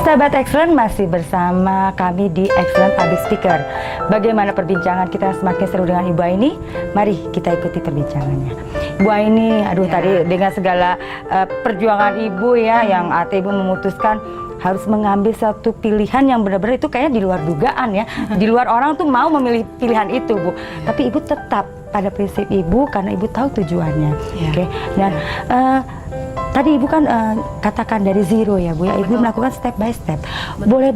Sahabat Excellent, masih bersama kami di Excellent Public Speaker. Bagaimana perbincangan kita semakin seru dengan Ibu Aini? Mari kita ikuti perbincangannya. Ibu Aini, aduh ya, tadi dengan segala perjuangan Ibu ya, yang Ibu memutuskan harus mengambil satu pilihan yang benar-benar itu kayaknya di luar dugaan ya. Di luar orang tuh mau memilih pilihan itu, Bu. Tapi Ibu tetap pada prinsip Ibu karena Ibu tahu tujuannya. Oke. Dan tadi Ibu kan katakan dari zero ya, Bu ya. Ibu melakukan step by step. Boleh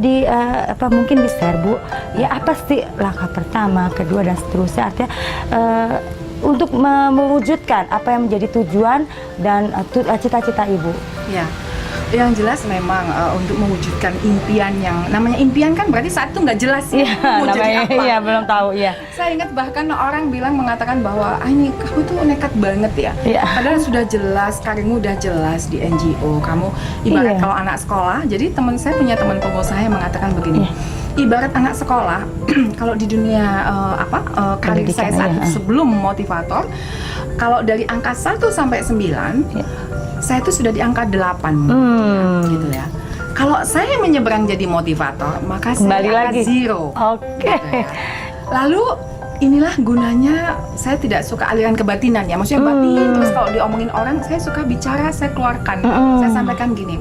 mungkin di-share, Bu, ya apa sih langkah pertama, kedua dan seterusnya, artinya untuk mewujudkan apa yang menjadi tujuan dan cita-cita Ibu. Ya. Yang jelas memang untuk mewujudkan impian, yang namanya impian kan berarti saat itu nggak jelas ya, mau jadi apa. Iya, belum tahu ya. Saya ingat bahkan orang mengatakan bahwa ini kamu tuh nekat banget ya. Padahal sudah jelas, karirmu udah jelas di NGO. Kamu ibarat kalau anak sekolah. Jadi saya punya teman pengusaha yang mengatakan begini. Ibarat anak sekolah, kalau di dunia karir saya saat sebelum motivator, kalau dari angka 1 sampai 9, saya itu sudah di angka 8, gitu ya. Kalau saya menyeberang jadi motivator, maka saya kembali lagi zero. Oke. Gitu ya. Lalu inilah gunanya saya tidak suka aliran kebatinan ya. Maksudnya batin, terus kalau diomongin orang, saya suka bicara, saya keluarkan. Saya sampaikan gini.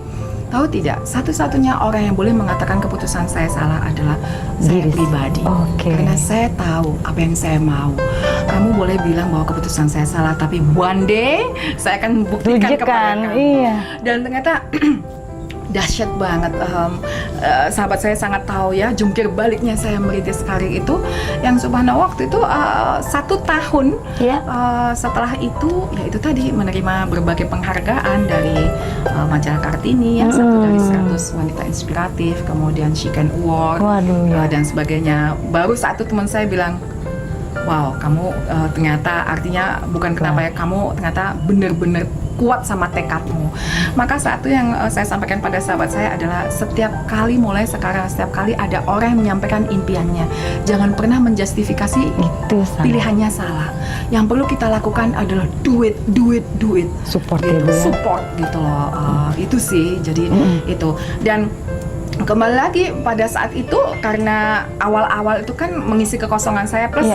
Tahu tidak, satu-satunya orang yang boleh mengatakan keputusan saya salah adalah saya pribadi. Karena saya tahu apa yang saya mau. Kamu boleh bilang bahwa keputusan saya salah, tapi one day saya akan buktikan kepada kamu. Dan ternyata dahsyat banget. Sahabat saya sangat tahu ya, jungkir baliknya saya merintis karir itu, yang subhanallah waktu itu 1 tahun setelah itu, ya itu tadi menerima berbagai penghargaan dari majalah Kartini, yang satu dari 100 wanita inspiratif, kemudian Chicken Award, dan sebagainya. Baru saat itu teman saya bilang, wow, kamu ternyata artinya bukan kenapa ya, kamu ternyata benar-benar kuat sama tekadmu. Maka satu yang saya sampaikan pada sahabat saya adalah setiap kali mulai sekarang, setiap kali ada orang yang menyampaikan impiannya, jangan pernah menjustifikasi itu pilihannya salah. Yang perlu kita lakukan adalah do it. Support gitu, support gitu loh. Itu sih, jadi itu. Dan kembali lagi pada saat itu, karena awal-awal itu kan mengisi kekosongan saya, plus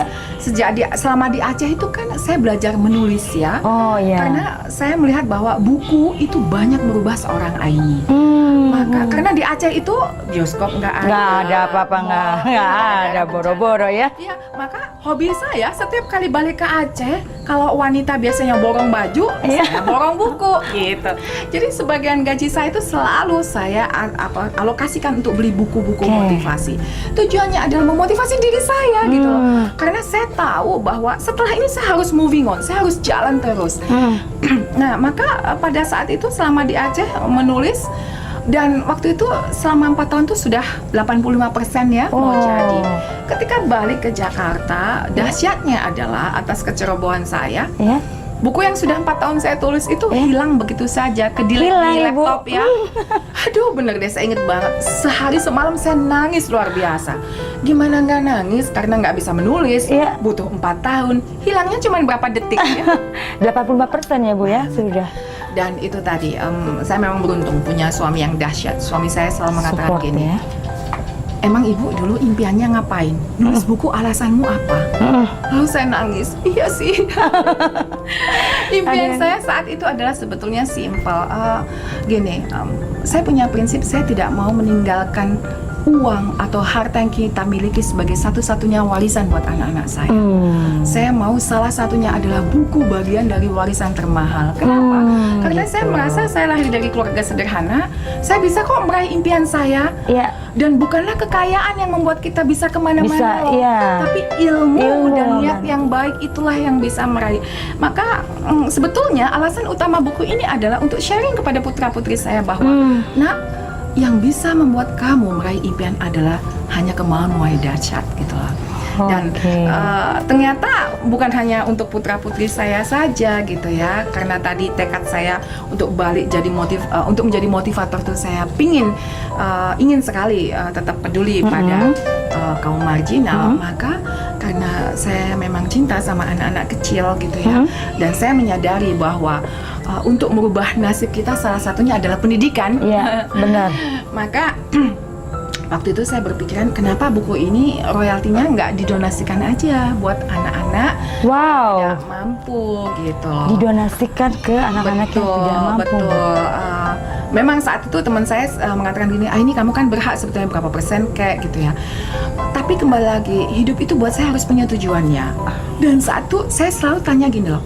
selama di Aceh itu kan saya belajar menulis ya. Karena saya melihat bahwa buku itu banyak merubah seorang Aini. Maka karena di Aceh itu bioskop nggak ada apa-apa, nggak ada boro-boro ya. Iya, maka hobi saya setiap kali balik ke Aceh, kalau wanita biasanya borong baju, saya borong buku gitu. Jadi sebagian gaji saya itu selalu saya alokasikan untuk beli buku-buku motivasi. Tujuannya adalah memotivasi diri saya gitu loh. Karena saya tahu bahwa setelah ini saya harus moving on, saya harus jalan terus. Nah, maka pada saat itu selama di Aceh menulis, dan waktu itu selama 4 tahun tuh sudah 85% ya mau jadi. Ketika balik ke Jakarta, dahsyatnya adalah atas kecerobohan saya, buku yang sudah 4 tahun saya tulis itu hilang begitu saja, kedelete di laptop ya. Aduh, bener deh, saya inget banget. Sehari semalam saya nangis luar biasa. Gimana nggak nangis? Karena nggak bisa menulis, butuh 4 tahun. Hilangnya cuma berapa detik ya. 85% ya, Bu ya, sudah. Dan itu tadi, saya memang beruntung punya suami yang dahsyat. Suami saya selalu mengatakan gini, emang ibu dulu impiannya ngapain? Nulis buku, alasanmu apa? Lalu saya nangis, iya sih. Impian saya saat itu adalah sebetulnya simpel. Gini, saya punya prinsip, saya tidak mau meninggalkan uang atau harta yang kita miliki sebagai satu-satunya warisan buat anak-anak saya. Saya mau salah satunya adalah buku, bagian dari warisan termahal. Kenapa? Karena saya merasa saya lahir dari keluarga sederhana, saya bisa kok meraih impian saya. Dan bukanlah kekayaan yang membuat kita bisa kemana-mana, tapi ilmu dan niat yang baik itulah yang bisa meraih. Maka sebetulnya alasan utama buku ini adalah untuk sharing kepada putra-putri saya bahwa, nak, yang bisa membuat kamu meraih impian adalah hanya kemauan yang dahsyat gitu loh. Dan ternyata bukan hanya untuk putra-putri saya saja gitu ya, karena tadi tekad saya untuk balik jadi untuk menjadi motivator tuh saya ingin sekali tetap peduli pada kaum marginal. Maka karena saya memang cinta sama anak-anak kecil gitu ya, dan saya menyadari bahwa untuk merubah nasib kita salah satunya adalah pendidikan. Iya, benar. Maka waktu itu saya berpikiran, kenapa buku ini royaltinya nggak didonasikan aja buat anak-anak Wow. tidak mampu gitu. Didonasikan ke anak-anak yang tidak mampu. Betul. Memang saat itu teman saya mengatakan gini, ini kamu kan berhak sebetulnya berapa persen kayak gitu ya. Tapi kembali lagi, hidup itu buat saya harus punya tujuannya. Dan saat itu saya selalu tanya gini loh,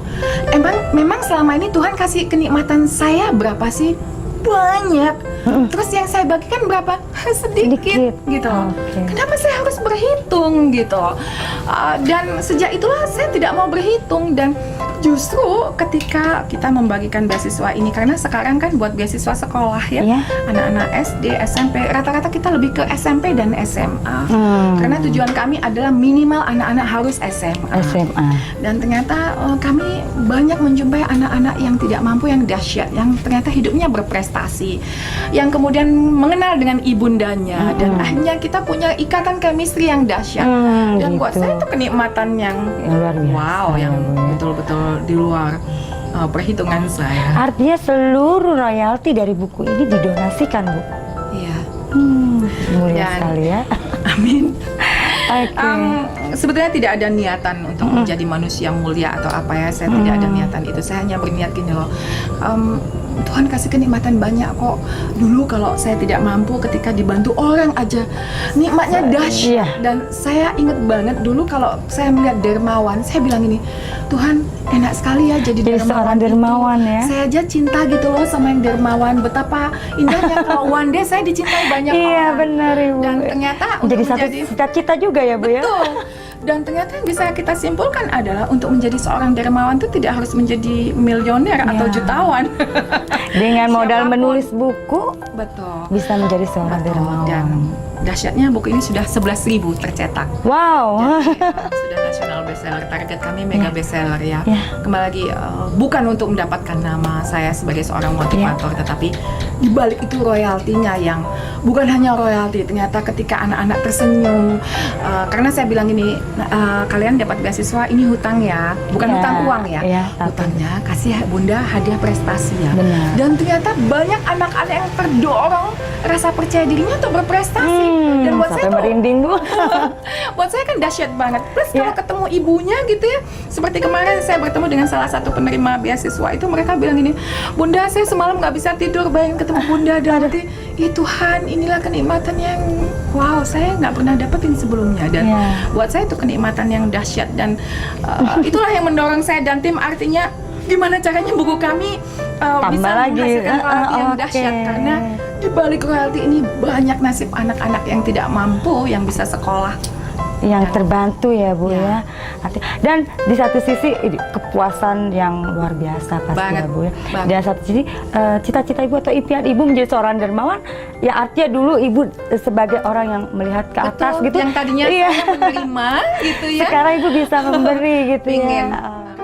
memang selama ini Tuhan kasih kenikmatan saya berapa sih? Banyak. Terus yang saya bagikan berapa? Sedikit gitu. Kenapa saya harus berhitung gitu? Dan sejak itulah saya tidak mau berhitung. Dan justru ketika kita membagikan beasiswa ini, karena sekarang kan buat beasiswa sekolah ya, anak-anak SD, SMP, rata-rata kita lebih ke SMP dan SMA. Karena tujuan kami adalah minimal anak-anak harus SMA. Dan ternyata kami banyak menjumpai anak-anak yang tidak mampu, yang dahsyat, yang ternyata hidupnya berprestasi, yang kemudian mengenal dengan ibundanya, dan akhirnya kita punya ikatan chemistry yang dahsyat. Dan buat saya itu kenikmatan yang luar biasa. Wow, yang betul-betul di luar perhitungan saya. Artinya seluruh royalti dari buku ini didonasikan, Bu? Iya. Mulia sekali ya. Amin. Okay. Sebetulnya tidak ada niatan untuk menjadi manusia mulia atau apa ya, saya tidak ada niatan itu. Saya hanya berniat gini loh, Tuhan kasih kenikmatan banyak kok. Dulu kalau saya tidak mampu, ketika dibantu orang aja nikmatnya dahsyat. Dan saya ingat banget dulu kalau saya melihat dermawan, saya bilang ini, Tuhan enak sekali ya jadi dermawan ya. Saya aja cinta gitu loh sama yang dermawan. Betapa indahnya kalau one day saya dicintai banyak orang. Iya benar Ibu. Dan ternyata menjadi satu cita-cita juga ya Bu ya. Betul. Dan ternyata yang bisa kita simpulkan adalah untuk menjadi seorang dermawan itu tidak harus menjadi miliuner atau jutawan. Dengan modal menulis buku, betul, bisa menjadi seorang dermawan. Dan dahsyatnya buku ini sudah 11.000 tercetak. Wow. Jadi, sudah national bestseller. Target kami mega bestseller ya. Kembali lagi bukan untuk mendapatkan nama saya sebagai seorang motivator, tetapi di balik itu royaltinya yang bukan hanya royalti. Ternyata ketika anak-anak tersenyum, karena saya bilang ini, kalian dapat beasiswa ini hutang ya, bukan hutang uang ya. Hutangnya kasih Bunda hadiah prestasi ya. Dan ternyata banyak anak-anak yang terdorong rasa percaya dirinya untuk berprestasi. Dan buat saya merinding Bu. Buat saya kan dahsyat banget. Plus kalau ketemu ibunya gitu ya, seperti kemarin saya bertemu dengan salah satu penerima beasiswa itu, mereka bilang gini, Bunda saya semalam nggak bisa tidur bayangin ketemu Bunda. Dan nanti, Tuhan inilah kenikmatan yang wow saya nggak pernah dapetin sebelumnya. Dan buat saya itu kenikmatan yang dahsyat. Dan itulah yang mendorong saya dan tim, artinya gimana caranya buku kami bisa menghasilkan royalti yang dahsyat. Karena di balik royalti ini banyak nasib anak-anak yang tidak mampu yang bisa sekolah, yang terbantu ya Bu ya. Dan di satu sisi kepuasan yang luar biasa pasti ya Bu ya. Dan satu sisi cita-cita Ibu atau impian Ibu menjadi seorang dermawan, ya artinya dulu Ibu sebagai orang yang melihat ke atas gitu, yang tadinya saya menerima gitu ya, sekarang Ibu bisa memberi gitu ya.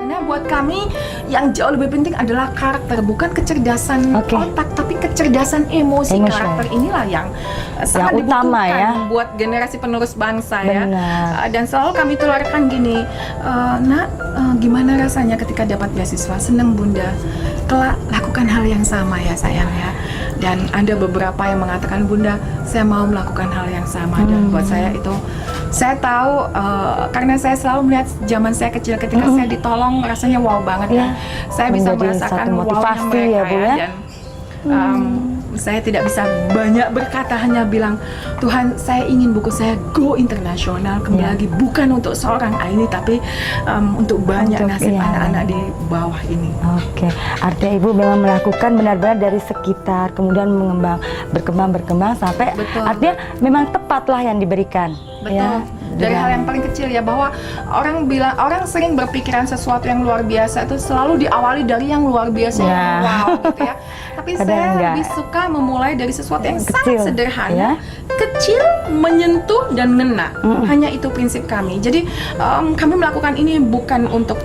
Karena buat kami yang jauh lebih penting adalah karakter, bukan kecerdasan otak, tapi kecerdasan emosi. Karakter inilah yang sangat utama dibutuhkan ya buat generasi penerus bangsa ya. Dan selalu kami tularkan gini, Nak, gimana rasanya ketika dapat beasiswa? Seneng Bunda. Kelak lakukan hal yang sama ya sayang ya. Dan ada beberapa yang mengatakan, Bunda, saya mau melakukan hal yang sama. Dan buat saya itu, saya tahu karena saya selalu melihat zaman saya kecil ketika saya ditolong, rasanya wow banget ya. Saya bisa merasakan wownya mereka ya. Dan saya tidak bisa banyak berkata, hanya bilang, Tuhan saya ingin buku saya go internasional. Kembali lagi bukan untuk seorang Aini, tapi untuk banyak nasib anak-anak di bawah ini. Artinya Ibu memang melakukan benar-benar dari sekitar, kemudian berkembang sampai artinya memang tepatlah yang diberikan. dari hal yang paling kecil ya, bahwa orang sering berpikiran sesuatu yang luar biasa itu selalu diawali dari yang luar biasa yang wow gitu ya. Tapi saya lebih suka memulai dari sesuatu yang sangat sederhana, kecil, menyentuh dan ngena. Hanya itu prinsip kami. Jadi kami melakukan ini bukan untuk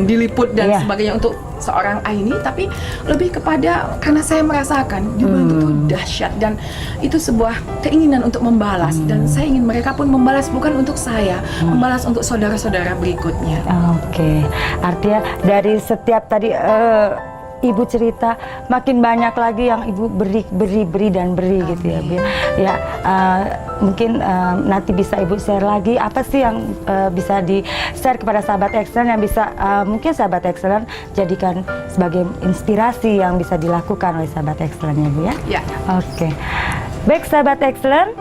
diliput dan sebagainya untuk seorang Aini, tapi lebih kepada karena saya merasakan di bulan itu dahsyat dan itu sebuah keinginan untuk membalas dan saya ingin mereka pun membalas bukan untuk saya, membalas untuk saudara-saudara berikutnya. Oke. Artinya dari setiap tadi Ibu cerita makin banyak lagi yang Ibu beri dan beri gitu ya Bu. Ya mungkin nanti bisa Ibu share lagi apa sih yang bisa di share kepada sahabat Excellent yang bisa mungkin sahabat Excellent jadikan sebagai inspirasi yang bisa dilakukan oleh sahabat Excellent ya Bu ya. Ya. Oke. Baik sahabat Excellent,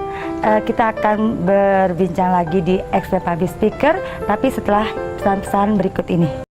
kita akan berbincang lagi di Excellent Public Speaker tapi setelah pesan-pesan berikut ini.